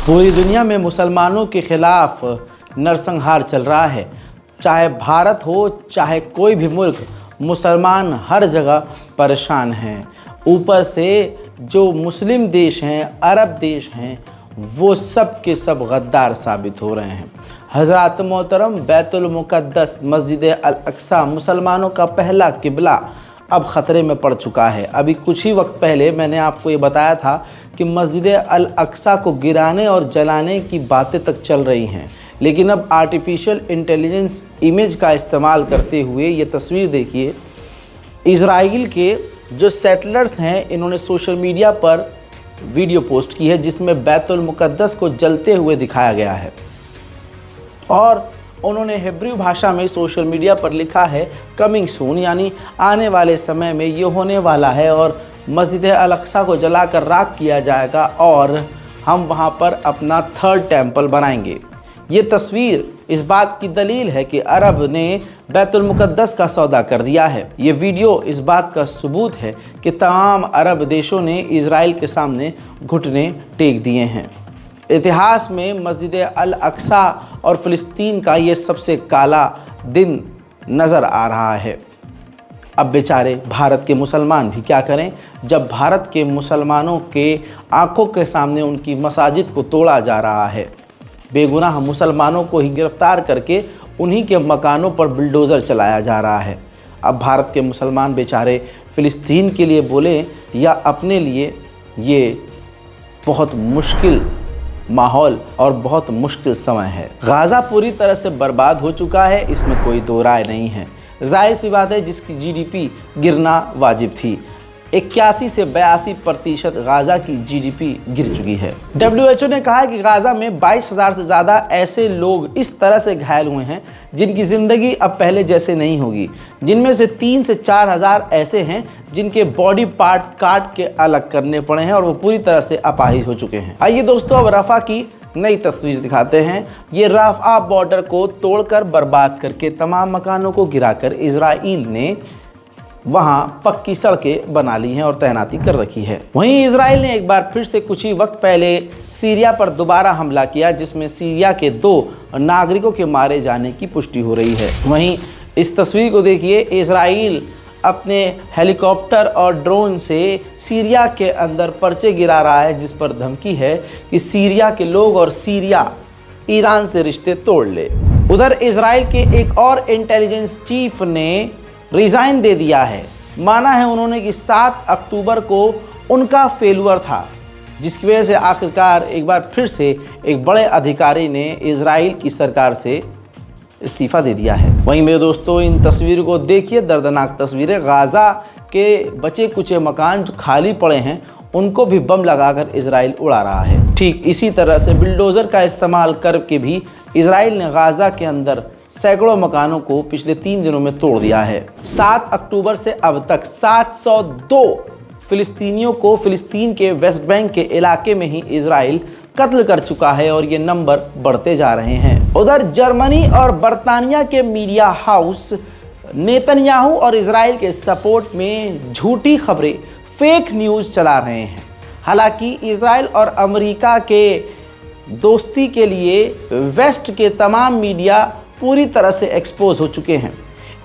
पूरी दुनिया में मुसलमानों के खिलाफ नरसंहार चल रहा है। चाहे भारत हो चाहे कोई भी मुल्क, मुसलमान हर जगह परेशान हैं। ऊपर से जो मुस्लिम देश हैं, अरब देश हैं, वो सब के सब गद्दार साबित हो रहे हैं। हज़रात मोहतरम, बैतुल मुक़द्दस मस्जिद अल अक़सा मुसलमानों का पहला किबला अब ख़तरे में पड़ चुका है। अभी कुछ ही वक्त पहले मैंने आपको ये बताया था कि मस्जिद अल अक़सा को गिराने और जलाने की बातें तक चल रही हैं, लेकिन अब आर्टिफिशियल इंटेलिजेंस इमेज का इस्तेमाल करते हुए ये तस्वीर देखिए। इज़राइल के जो सेटलर्स हैं, इन्होंने सोशल मीडिया पर वीडियो पोस्ट की है जिसमें बैतुल मुक़द्दस को जलते हुए दिखाया गया है और उन्होंने हिब्रू भाषा में सोशल मीडिया पर लिखा है कमिंग सून, यानी आने वाले समय में ये होने वाला है और मस्जिद अल अक़सा को जलाकर राख किया जाएगा और हम वहाँ पर अपना थर्ड टेम्पल बनाएंगे। ये तस्वीर इस बात की दलील है कि अरब ने बैतुल मुक़द्दस का सौदा कर दिया है। ये वीडियो इस बात का सबूत है कि तमाम अरब देशों ने इज़राइल के सामने घुटने टेक दिए हैं। इतिहास में मस्जिद अल अक़सा और फ़िलिस्तीन का ये सबसे काला दिन नज़र आ रहा है। अब बेचारे भारत के मुसलमान भी क्या करें, जब भारत के मुसलमानों के आंखों के सामने उनकी मसाजिद को तोड़ा जा रहा है। बेगुनाह मुसलमानों को ही गिरफ्तार करके उन्हीं के मकानों पर बुलडोज़र चलाया जा रहा है। अब भारत के मुसलमान बेचारे फ़िलिस्तीन के लिए बोले या अपने लिए, ये बहुत मुश्किल माहौल और बहुत मुश्किल समय है। गाज़ा पूरी तरह से बर्बाद हो चुका है, इसमें कोई दो राय नहीं है। जाहिर सी बात है, जिसकी जीडीपी गिरना वाजिब थी। 81 से 82% गाज़ा की जीडीपी गिर चुकी है। WHO ने कहा है कि गाज़ा में 22,000 से ज़्यादा ऐसे लोग इस तरह से घायल हुए हैं जिनकी ज़िंदगी अब पहले जैसे नहीं होगी, जिनमें से 3 से 4,000 ऐसे हैं जिनके बॉडी पार्ट काट के अलग करने पड़े हैं और वो पूरी तरह से अपाहिज हो चुके हैं। आइए दोस्तों, अब रफ़ा की नई तस्वीर दिखाते हैं। ये रफ़ा बॉर्डर को तोड़कर बर्बाद करके तमाम मकानों को गिराकर इजराइल ने वहाँ पक्की सड़कें बना ली हैं और तैनाती कर रखी है। वहीं इजराइल ने एक बार फिर से कुछ ही वक्त पहले सीरिया पर दोबारा हमला किया, जिसमें सीरिया के 2 नागरिकों के मारे जाने की पुष्टि हो रही है। वहीं इस तस्वीर को देखिए, इजराइल अपने हेलीकॉप्टर और ड्रोन से सीरिया के अंदर पर्चे गिरा रहा है, जिस पर धमकी है कि सीरिया के लोग और सीरिया ईरान से रिश्ते तोड़ ले। उधर इजराइल के एक और इंटेलिजेंस चीफ ने रिज़ाइन दे दिया है। माना है उन्होंने कि 7 अक्टूबर को उनका फेलुअर था, जिसकी वजह से आखिरकार एक बार फिर से एक बड़े अधिकारी ने इजराइल की सरकार से इस्तीफ़ा दे दिया है। वहीं मेरे दोस्तों, इन तस्वीरों को देखिए, दर्दनाक तस्वीरें। गाज़ा के बचे कुचे मकान जो खाली पड़े हैं उनको भी बम लगाकर इजराइल उड़ा रहा है। ठीक इसी तरह से बुलडोज़र का इस्तेमाल करके भी इजराइल ने गाज़ा के अंदर सैकड़ों मकानों को पिछले 3 दिनों में तोड़ दिया है। 7 अक्टूबर से अब तक 702 फ़िलिस्तीनियों को फ़िलिस्तीन के वेस्ट बैंक के इलाके में ही इजराइल कत्ल कर चुका है और ये नंबर बढ़ते जा रहे हैं। उधर जर्मनी और बरतानिया के मीडिया हाउस नेतन्याहू और इजराइल के सपोर्ट में झूठी खबरें, फेक न्यूज़ चला रहे हैं। हालांकि इजराइल और अमेरिका के दोस्ती के लिए वेस्ट के तमाम मीडिया पूरी तरह से एक्सपोज हो चुके हैं।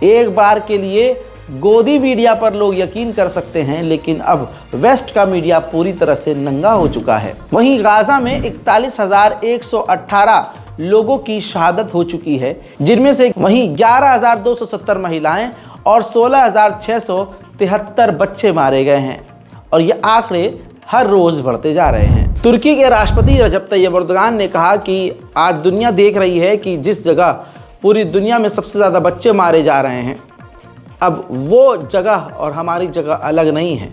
एक बार के लिए गोदी मीडिया पर लोग यकीन कर सकते हैं, लेकिन अब वेस्ट का मीडिया पूरी तरह से नंगा हो चुका है। वहीं गाज़ा में 41,118 लोगों की शहादत हो चुकी है, जिनमें से वहीं 11,270 महिलाएं और 16,673 बच्चे मारे गए हैं और ये आंकड़े हर रोज़ बढ़ते जा रहे हैं। तुर्की के राष्ट्रपति रजब तैयब एर्दोगान ने कहा कि आज दुनिया देख रही है कि जिस जगह पूरी दुनिया में सबसे ज़्यादा बच्चे मारे जा रहे हैं, अब वो जगह और हमारी जगह अलग नहीं है।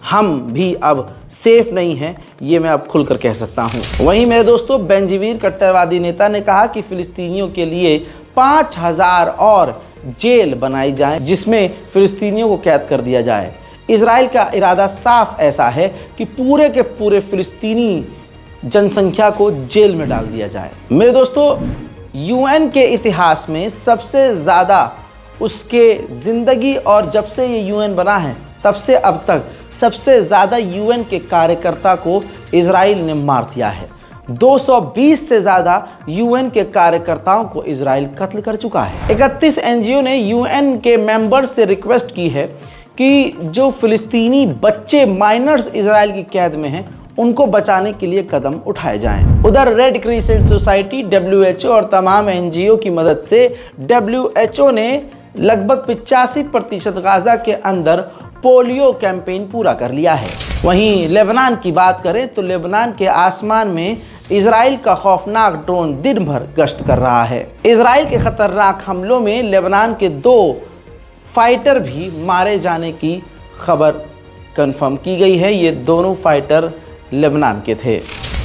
हम भी अब सेफ नहीं हैं, ये मैं अब खुलकर कह सकता हूँ। वहीं मेरे दोस्तों, बेंजीवीर कट्टरवादी नेता ने कहा कि फ़िलिस्तीनियों के लिए 5,000 और जेल बनाई जाए, जिसमें फ़िलिस्तीनियों को कैद कर दिया जाए। इजराइल का इरादा साफ ऐसा है कि पूरे के पूरे फ़िलिस्तीनी जनसंख्या को जेल में डाल दिया जाए। मेरे दोस्तों, यूएन के इतिहास में सबसे ज़्यादा उसके ज़िंदगी और जब से ये यूएन बना है तब से अब तक सबसे ज़्यादा यूएन के कार्यकर्ता को इजराइल ने मार दिया है। 220 से ज़्यादा यूएन के कार्यकर्ताओं को इजराइल कत्ल कर चुका है। 31 एनजीओ ने यूएन के मेंबर्स से रिक्वेस्ट की है कि जो फिलिस्तीनी बच्चे माइनर्स इजराइल की कैद में हैं उनको बचाने के लिए कदम उठाए जाएं। उधर रेड क्रिसेंट सोसाइटी, WHO और तमाम एनजीओ की मदद से WHO ने लगभग 85% गाजा के अंदर पोलियो कैंपेन पूरा कर लिया है। वहीं लेबनान की बात करें तो लेबनान के आसमान में इजराइल का खौफनाक ड्रोन दिन भर गश्त कर रहा है। इजराइल के खतरनाक हमलों में लेबनान के 2 फाइटर भी मारे जाने की खबर कंफर्म की गई है। ये दोनों फाइटर लेबनान के थे।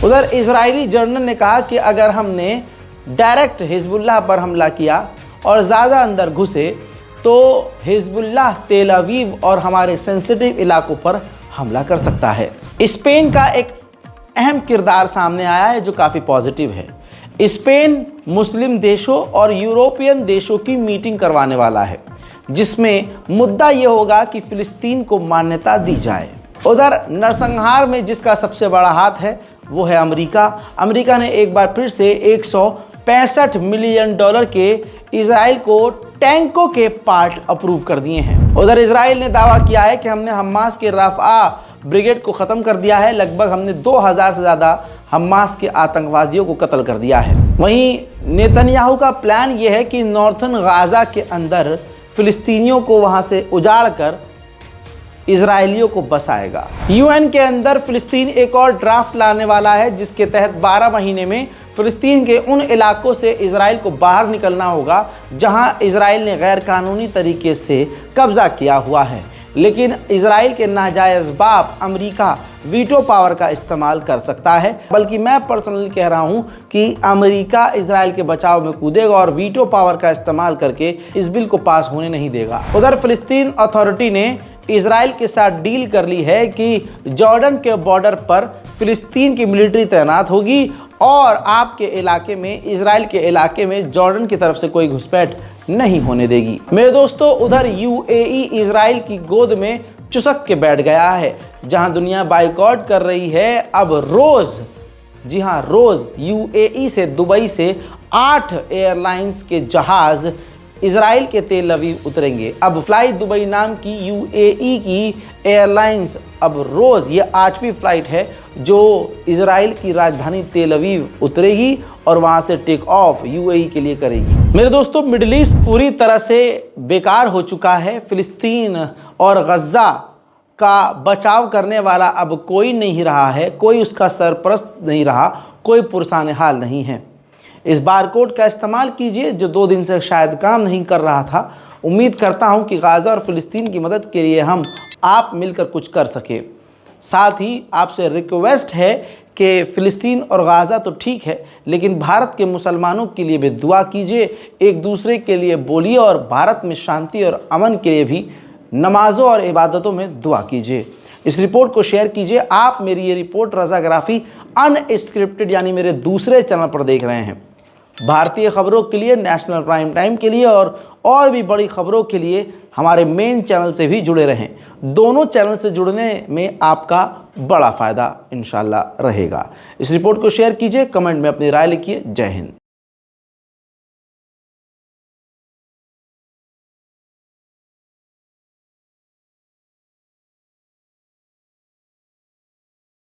उधर इजरायली जर्नल ने कहा कि अगर हमने डायरेक्ट हिजबुल्लाह पर हमला किया और ज़्यादा अंदर घुसे तो हिजबुल्लाह तेल अवीव और हमारे सेंसिटिव इलाकों पर हमला कर सकता है। स्पेन का एक अहम किरदार सामने आया है जो काफ़ी पॉजिटिव है। स्पेन मुस्लिम देशों और यूरोपियन देशों की मीटिंग करवाने वाला है जिसमें मुद्दा ये होगा कि फिलिस्तीन को मान्यता दी जाए। उधर नरसंहार में जिसका सबसे बड़ा हाथ है वो है अमेरिका। अमेरिका ने एक बार फिर से $165 मिलियन के इजराइल को टैंकों के पार्ट अप्रूव कर दिए हैं। उधर इजराइल ने दावा किया है कि हमने हमास के राफा ब्रिगेड को ख़त्म कर दिया है। लगभग हमने 2000 से ज़्यादा हमास के आतंकवादियों को कत्ल कर दिया है। वहीं नेतन्याहू का प्लान ये है कि नॉर्थन गाजा के अंदर फिलिस्तीनियों को वहाँ से उजाड़ कर इजरायलियों को बसाएगा। यूएन के अंदर फिलिस्तीन एक और ड्राफ्ट लाने वाला है जिसके तहत 12 महीने में फिलिस्तीन के उन इलाकों से इजराइल को बाहर निकलना होगा जहां इजराइल ने गैर कानूनी तरीके से कब्जा किया हुआ है। लेकिन इजराइल के नाजायज़ बाप अमेरिका वीटो पावर का इस्तेमाल कर सकता है। बल्कि मैं पर्सनली कह रहा हूं कि अमेरिका इजराइल के बचाव में कूदेगा और वीटो पावर का इस्तेमाल करके इस बिल को पास होने नहीं देगा। उधर फिलिस्तीन अथॉरिटी ने इजराइल के साथ डील कर ली है कि जॉर्डन के बॉर्डर पर फिलिस्तीन की मिलिट्री तैनात होगी और आपके इलाके में, इजराइल के इलाके में जॉर्डन की तरफ से कोई घुसपैठ नहीं होने देगी। मेरे दोस्तों, उधर यूएई इजराइल की गोद में चुसक के बैठ गया है। जहां दुनिया बाइकॉट कर रही है, अब रोज़, जी हाँ रोज़ यूएई से, दुबई से 8 एयरलाइंस के जहाज़ इजराइल के तेल अवीव उतरेंगे। अब फ्लाइट दुबई नाम की यूएई की एयरलाइंस अब रोज़, ये 8वीं फ्लाइट है जो इजराइल की राजधानी तेल अवीव उतरेगी और वहाँ से टेक ऑफ यूएई के लिए करेगी। मेरे दोस्तों, मिडिल ईस्ट पूरी तरह से बेकार हो चुका है। फिलिस्तीन और गज़ा का बचाव करने वाला अब कोई नहीं रहा है, कोई उसका सरपरस्त नहीं रहा, कोई पुरसाने हाल नहीं है। इस बारकोड का इस्तेमाल कीजिए जो 2 दिन से शायद काम नहीं कर रहा था। उम्मीद करता हूं कि गाज़ा और फ़िलिस्तीन की मदद के लिए हम आप मिलकर कुछ कर सकें। साथ ही आपसे रिक्वेस्ट है कि फ़िलिस्तीन और गाज़ा तो ठीक है, लेकिन भारत के मुसलमानों के लिए भी दुआ कीजिए, एक दूसरे के लिए बोलिए और भारत में शांति और अमन के लिए भी नमाज़ों और इबादतों में दुआ कीजिए। इस रिपोर्ट को शेयर कीजिए। आप मेरी ये रिपोर्ट रज़ाग्राफ़ी अनस्क्रिप्टेड यानी मेरे दूसरे चैनल पर देख रहे हैं। भारतीय खबरों के लिए, नेशनल प्राइम टाइम के लिए और भी बड़ी खबरों के लिए हमारे मेन चैनल से भी जुड़े रहें। दोनों चैनल से जुड़ने में आपका बड़ा फ़ायदा इंशाल्लाह रहेगा। इस रिपोर्ट को शेयर कीजिए, कमेंट में अपनी राय लिखिए। जय हिंद।